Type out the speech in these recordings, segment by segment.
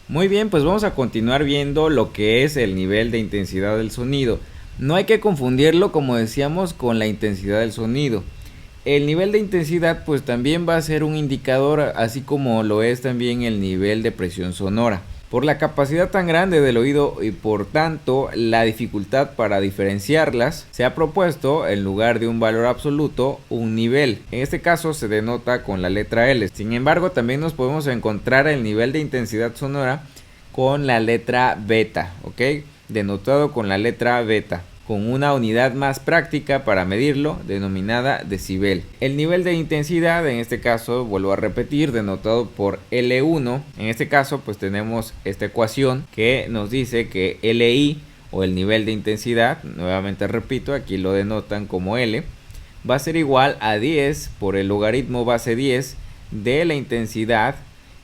Muy bien, pues vamos a continuar viendo lo que es el nivel de intensidad del sonido. No hay que confundirlo, como decíamos, con la intensidad del sonido. El nivel de intensidad pues también va a ser un indicador, así como lo es también el nivel de presión sonora. Por la capacidad tan grande del oído y por tanto la dificultad para diferenciarlas, se ha propuesto en lugar de un valor absoluto un nivel. En este caso se denota con la letra L. Sin embargo, también nos podemos encontrar el nivel de intensidad sonora con la letra beta, ¿ok? Denotado con la letra beta, con una unidad más práctica para medirlo, denominada decibel. El nivel de intensidad, en este caso, vuelvo a repetir, denotado por L1. En este caso, pues tenemos esta ecuación que nos dice que Li, o el nivel de intensidad, nuevamente repito, aquí lo denotan como L, va a ser igual a 10 por el logaritmo base 10 de la intensidad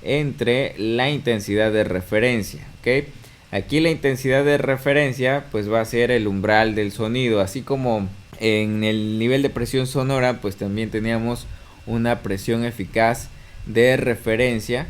entre la intensidad de referencia, ¿ok? Aquí la intensidad de referencia pues va a ser el umbral del sonido, así como en el nivel de presión sonora pues también teníamos una presión eficaz de referencia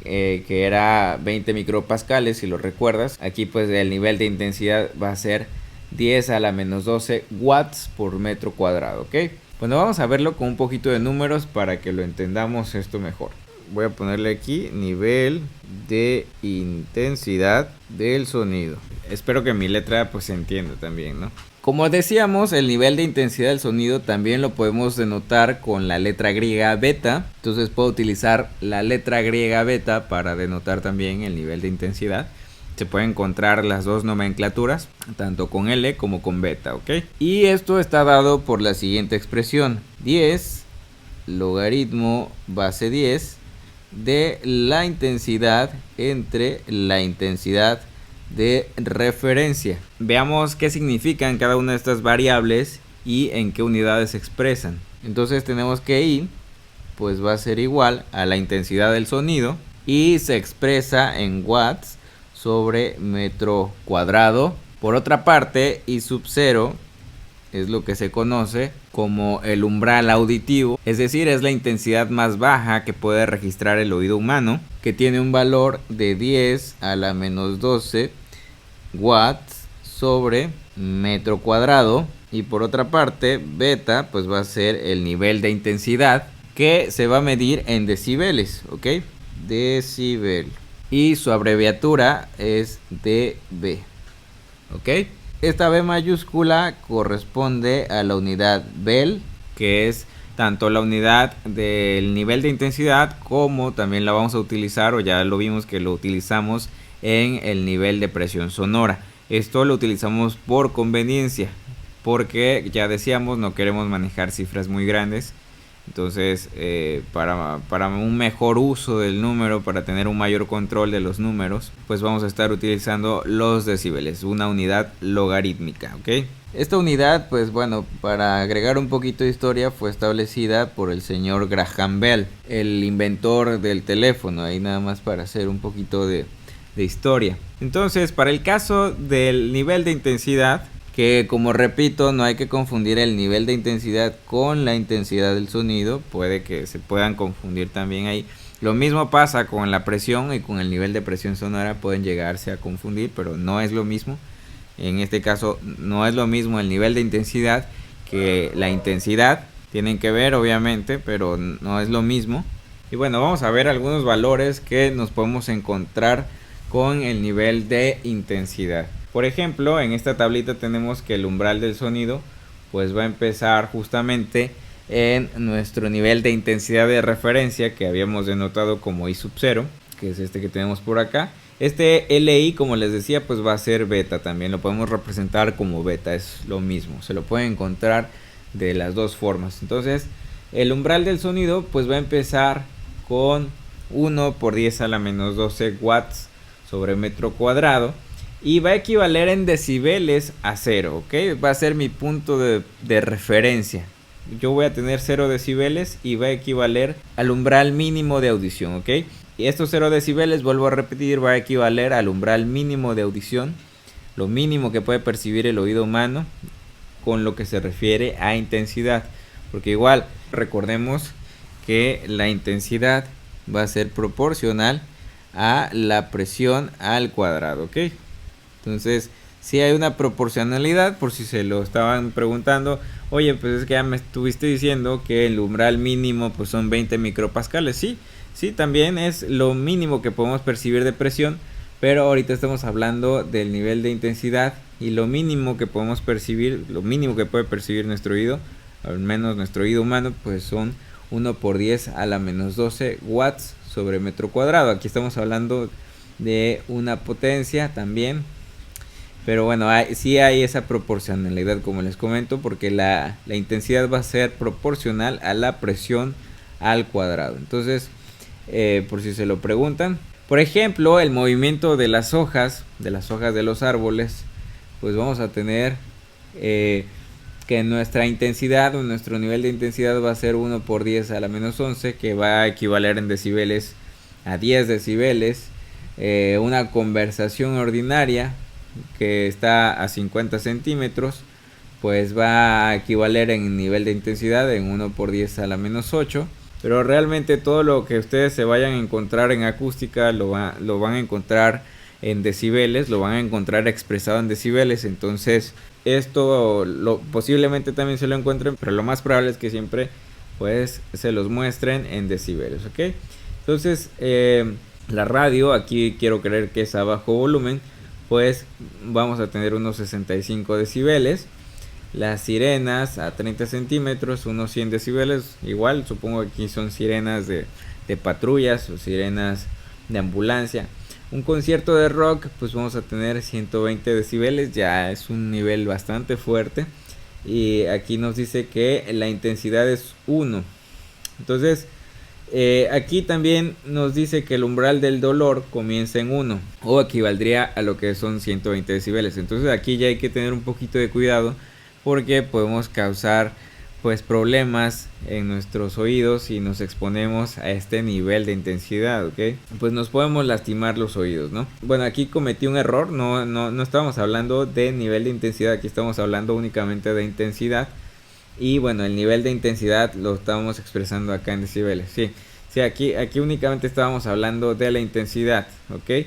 que era 20 micropascales, si lo recuerdas. Aquí pues el nivel de intensidad va a ser 10 a la menos 12 watts por metro cuadrado, ¿ok? Bueno, vamos a verlo con un poquito de números para que lo entendamos esto mejor. Voy a ponerle aquí nivel de intensidad del sonido. Espero que mi letra pues se entienda también, ¿no? Como decíamos, el nivel de intensidad del sonido también lo podemos denotar con la letra griega beta. Entonces puedo utilizar la letra griega beta para denotar también el nivel de intensidad. Se pueden encontrar las dos nomenclaturas, tanto con L como con beta, ¿ok? Y esto está dado por la siguiente expresión: 10 logaritmo base 10 de la intensidad entre la intensidad de referencia. Veamos qué significan cada una de estas variables y en qué unidades se expresan. Entonces tenemos que I pues va a ser igual a la intensidad del sonido y se expresa en watts sobre metro cuadrado. Por otra parte, I sub 0 es lo que se conoce como el umbral auditivo, es decir, es la intensidad más baja que puede registrar el oído humano, que tiene un valor de 10 a la menos 12 watts sobre metro cuadrado. Y por otra parte, beta pues va a ser el nivel de intensidad que se va a medir en decibeles, ¿ok? Decibel. Y su abreviatura es dB, ¿ok? Esta B mayúscula corresponde a la unidad Bell, que es tanto la unidad del nivel de intensidad como también la vamos a utilizar, o ya lo vimos que lo utilizamos en el nivel de presión sonora. Esto lo utilizamos por conveniencia, porque ya decíamos no queremos manejar cifras muy grandes. Entonces para un mejor uso del número, para tener un mayor control de los números, pues vamos a estar utilizando los decibeles, una unidad logarítmica, ¿ok? Esta unidad, pues bueno, para agregar un poquito de historia, fue establecida por el señor Graham Bell, el inventor del teléfono, ahí nada más para hacer un poquito de historia. Entonces, para el caso del nivel de intensidad, que como repito, no hay que confundir el nivel de intensidad con la intensidad del sonido, puede que se puedan confundir también ahí. Lo mismo pasa con la presión y con el nivel de presión sonora, pueden llegarse a confundir, pero no es lo mismo. En este caso no es lo mismo el nivel de intensidad que la intensidad, tienen que ver obviamente, pero no es lo mismo. Y bueno, vamos a ver algunos valores que nos podemos encontrar con el nivel de intensidad. Por ejemplo, en esta tablita tenemos que el umbral del sonido pues va a empezar justamente en nuestro nivel de intensidad de referencia, que habíamos denotado como I sub 0, que es este que tenemos por acá. Este Li, como les decía, pues va a ser beta, también lo podemos representar como beta, es lo mismo, se lo pueden encontrar de las dos formas. Entonces el umbral del sonido pues va a empezar con 1 por 10 a la menos 12 watts sobre metro cuadrado y va a equivaler en decibeles a 0, ¿ok? Va a ser mi punto de referencia. Yo voy a tener 0 decibeles y va a equivaler al umbral mínimo de audición, ¿ok? Y estos 0 decibeles, vuelvo a repetir, va a equivaler al umbral mínimo de audición, lo mínimo que puede percibir el oído humano con lo que se refiere a intensidad. Porque igual, recordemos que la intensidad va a ser proporcional a la presión al cuadrado, ¿ok? Entonces, si hay una proporcionalidad, por si se lo estaban preguntando, oye, pues es que ya me estuviste diciendo que el umbral mínimo pues son 20 micropascales. Sí, también es lo mínimo que podemos percibir de presión, pero ahorita estamos hablando del nivel de intensidad y lo mínimo que podemos percibir, lo mínimo que puede percibir nuestro oído, al menos nuestro oído humano, pues son 1 por 10 a la menos 12 watts sobre metro cuadrado. Aquí estamos hablando de una potencia también, pero bueno, sí hay esa proporcionalidad, como les comento, porque la intensidad va a ser proporcional a la presión al cuadrado. Entonces, por si se lo preguntan, por ejemplo, el movimiento de las hojas de los árboles, pues vamos a tener que nuestra intensidad o nuestro nivel de intensidad va a ser 1 por 10 a la menos 11, que va a equivaler en decibeles a 10 decibeles. Una conversación ordinaria que está a 50 centímetros, pues va a equivaler en nivel de intensidad en 1 por 10 a la menos 8. Pero realmente todo lo que ustedes se vayan a encontrar en acústica lo van a encontrar en decibeles, lo van a encontrar expresado en decibeles. Entonces esto posiblemente también se lo encuentren, pero lo más probable es que siempre pues se los muestren en decibeles, ¿ok? Entonces la radio, aquí quiero creer que es a bajo volumen, pues vamos a tener unos 65 decibeles. Las sirenas a 30 centímetros, unos 100 decibeles. Igual, supongo que aquí son sirenas de patrullas o sirenas de ambulancia. Un concierto de rock, pues vamos a tener 120 decibeles. Ya es un nivel bastante fuerte. Y aquí nos dice que la intensidad es 1. Entonces, aquí también nos dice que el umbral del dolor comienza en 1 o equivaldría a lo que son 120 decibeles. Entonces aquí ya hay que tener un poquito de cuidado, porque podemos causar pues problemas en nuestros oídos si nos exponemos a este nivel de intensidad, ¿ok? Pues nos podemos lastimar los oídos, ¿no? Bueno, aquí cometí un error, no estamos hablando de nivel de intensidad, aquí estamos hablando únicamente de intensidad. Y bueno, el nivel de intensidad lo estábamos expresando acá en decibeles. Sí, aquí únicamente estábamos hablando de la intensidad, ¿ok?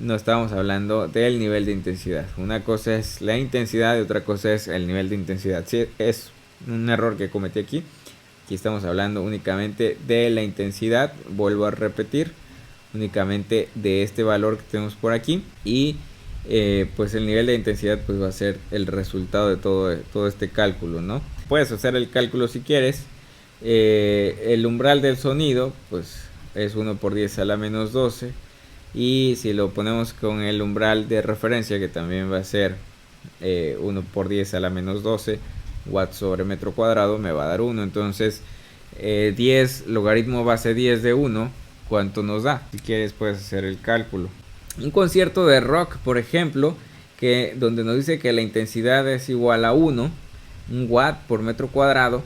No estábamos hablando del nivel de intensidad. Una cosa es la intensidad y otra cosa es el nivel de intensidad. Sí, es un error que cometí aquí. Aquí estamos hablando únicamente de la intensidad. Vuelvo a repetir, únicamente de este valor que tenemos por aquí. Y pues el nivel de intensidad pues va a ser el resultado de todo este cálculo, ¿no? Puedes hacer el cálculo si quieres. El umbral del sonido pues es 1 por 10 a la menos 12. Y si lo ponemos con el umbral de referencia, que también va a ser 1 por 10 a la menos 12 watts sobre metro cuadrado, me va a dar 1. Entonces 10 logaritmo base 10 de 1, ¿cuánto nos da? Si quieres puedes hacer el cálculo. Un concierto de rock, por ejemplo, donde nos dice que la intensidad es igual a 1 watt por metro cuadrado,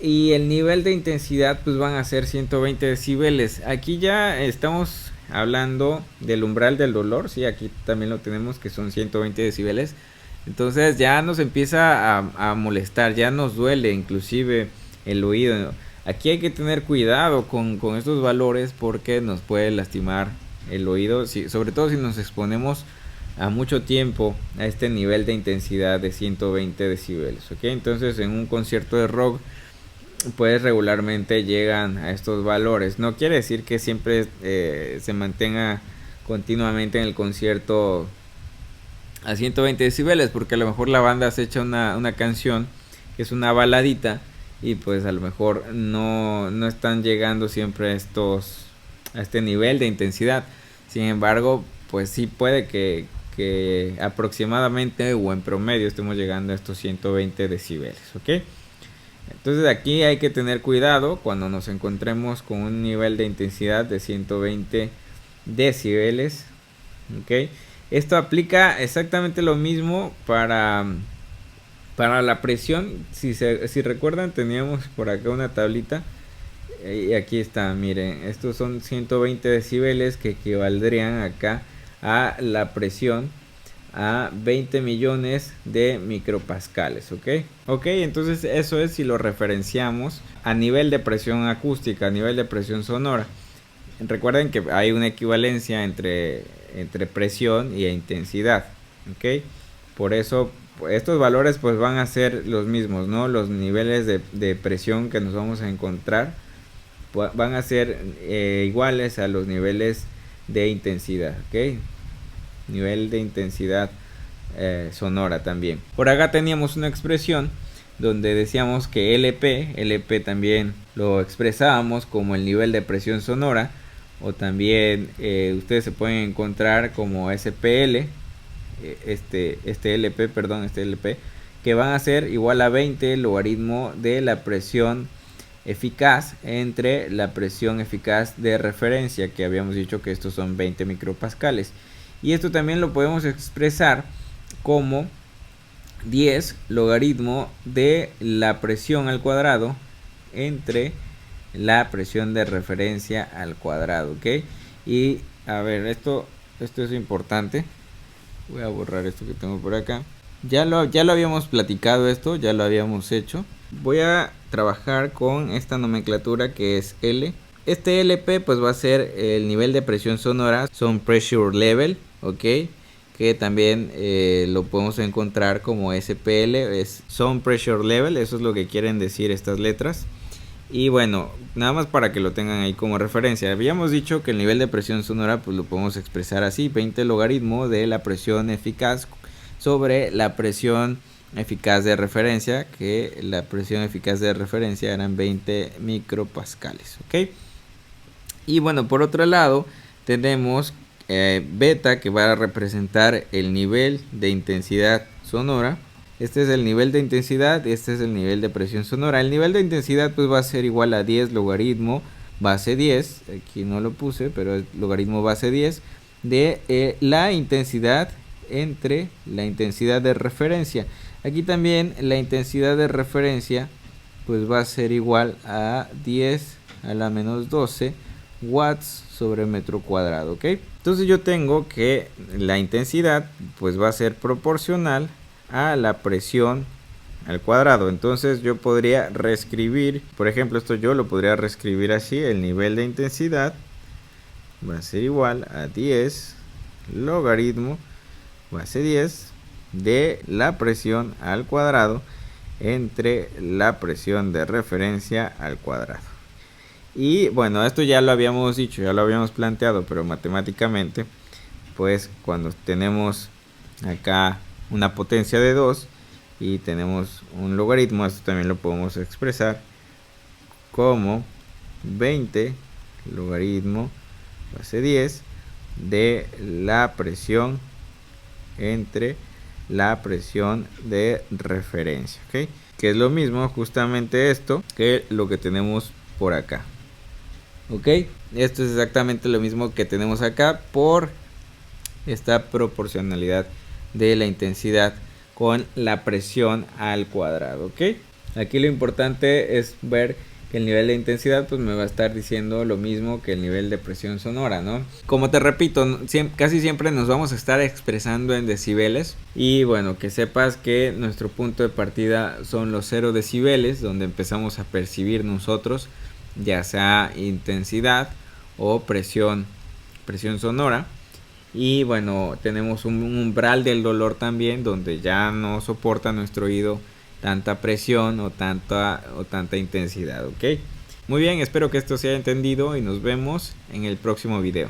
y el nivel de intensidad pues van a ser 120 decibeles. Aquí ya estamos hablando del umbral del dolor, sí, aquí también lo tenemos, que son 120 decibeles. Entonces ya nos empieza a molestar, ya nos duele inclusive el oído. Aquí hay que tener cuidado con estos valores, porque nos puede lastimar el oído, sobre todo si nos exponemos a mucho tiempo a este nivel de intensidad de 120 decibeles, ¿ok? Entonces en un concierto de rock pues regularmente llegan a estos valores. No quiere decir que siempre se mantenga continuamente en el concierto a 120 decibeles, porque a lo mejor la banda se echa una canción que es una baladita y pues a lo mejor no están llegando siempre a este nivel de intensidad. Sin embargo, pues sí puede que aproximadamente o en promedio estemos llegando a estos 120 decibeles, ¿ok? Entonces aquí hay que tener cuidado cuando nos encontremos con un nivel de intensidad de 120 decibeles, ¿ok? Esto aplica exactamente lo mismo para la presión. Si recuerdan, teníamos por acá una tablita y aquí está, miren, estos son 120 decibeles que equivaldrían acá a la presión a 20 millones de micropascales, ¿ok? Entonces eso es si lo referenciamos a nivel de presión acústica, a nivel de presión sonora. recuerden que hay una equivalencia entre presión y intensidad, ¿ok? Por eso estos valores pues van a ser los mismos, ¿no? Los niveles de presión que nos vamos a encontrar van a ser iguales a los niveles de intensidad, ¿ok? Nivel de intensidad sonora también. Por acá teníamos una expresión donde decíamos que LP también lo expresábamos como el nivel de presión sonora, o también ustedes se pueden encontrar como SPL, este LP, que van a ser igual a 20 logaritmo de la presión eficaz entre la presión eficaz de referencia, que habíamos dicho que estos son 20 micropascales. Y esto también lo podemos expresar como 10 logaritmo de la presión al cuadrado entre la presión de referencia al cuadrado, ¿ok? Y a ver, esto es importante. Voy a borrar esto que tengo por acá. Ya lo habíamos platicado, esto ya lo habíamos hecho. Voy a trabajar con esta nomenclatura que es L. Este LP pues va a ser el nivel de presión sonora, Sound Pressure Level, ok, que también lo podemos encontrar como SPL, es Sound Pressure Level, eso es lo que quieren decir estas letras. Y bueno, nada más para que lo tengan ahí como referencia. Habíamos dicho que el nivel de presión sonora pues lo podemos expresar así: 20 logaritmo de la presión eficaz sobre la presión eficaz de referencia, que la presión eficaz de referencia eran 20 micropascales, ok. Y bueno, por otro lado tenemos beta, que va a representar el nivel de intensidad sonora. Este es el nivel de intensidad, este es el nivel de presión sonora. El nivel de intensidad pues va a ser igual a 10 logaritmo base 10, aquí no lo puse, pero es logaritmo base 10 de la intensidad entre la intensidad de referencia. Aquí también la intensidad de referencia pues va a ser igual a 10 a la menos 12 watts sobre metro cuadrado, ¿ok? Entonces yo tengo que la intensidad pues va a ser proporcional a la presión al cuadrado. Entonces yo podría reescribir, por ejemplo, esto yo lo podría reescribir así: el nivel de intensidad va a ser igual a 10 logaritmo base 10 de la presión al cuadrado entre la presión de referencia al cuadrado. Y bueno, esto ya lo habíamos dicho, ya lo habíamos planteado, pero matemáticamente pues cuando tenemos acá una potencia de 2 y tenemos un logaritmo, esto también lo podemos expresar como 20 logaritmo base 10 de la presión entre la presión de referencia, ¿ok? Que es lo mismo justamente esto que lo que tenemos por acá, ¿ok? Esto es exactamente lo mismo que tenemos acá por esta proporcionalidad de la intensidad con la presión al cuadrado, ¿ok? Aquí lo importante es ver que el nivel de intensidad pues me va a estar diciendo lo mismo que el nivel de presión sonora, ¿no? Como te repito, casi siempre nos vamos a estar expresando en decibeles, y bueno, que sepas que nuestro punto de partida son los 0 decibeles, donde empezamos a percibir nosotros ya sea intensidad o presión sonora. Y bueno, tenemos un umbral del dolor también, donde ya no soporta nuestro oído tanta presión o tanta intensidad, ¿ok? Muy bien, espero que esto se haya entendido y nos vemos en el próximo video.